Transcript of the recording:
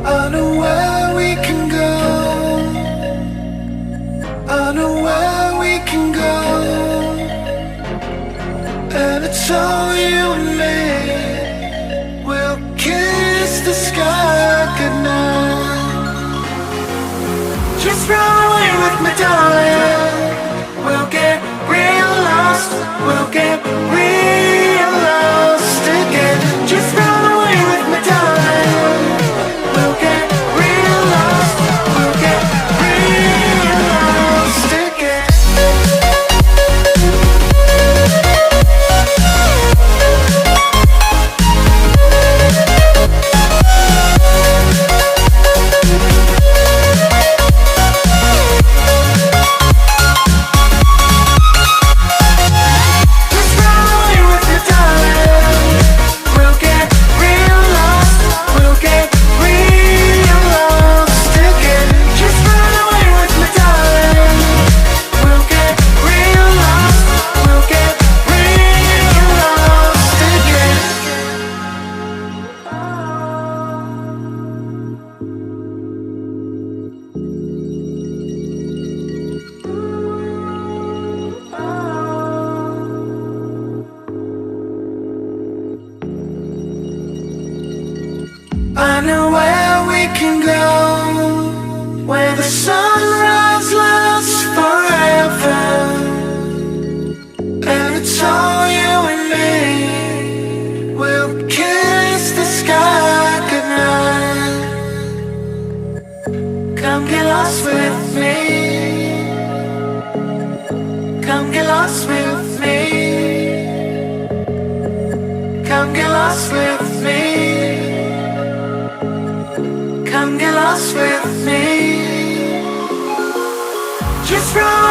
I know where we can go. I know where we can go. And it's all you and me. We'll kiss the sky goodnight. Just run away with me, darling. We'll get real lost. We'll get real lost again. Just run away with me, darling. We'll get real lost. We'll get real lost again. I know where we can go, where the sunrise lasts forever. And it's all you and me. We'll kiss the sky goodnight. Come get lost with me. Come get lost with me. Come get lost with me. Come get lost with me. Just run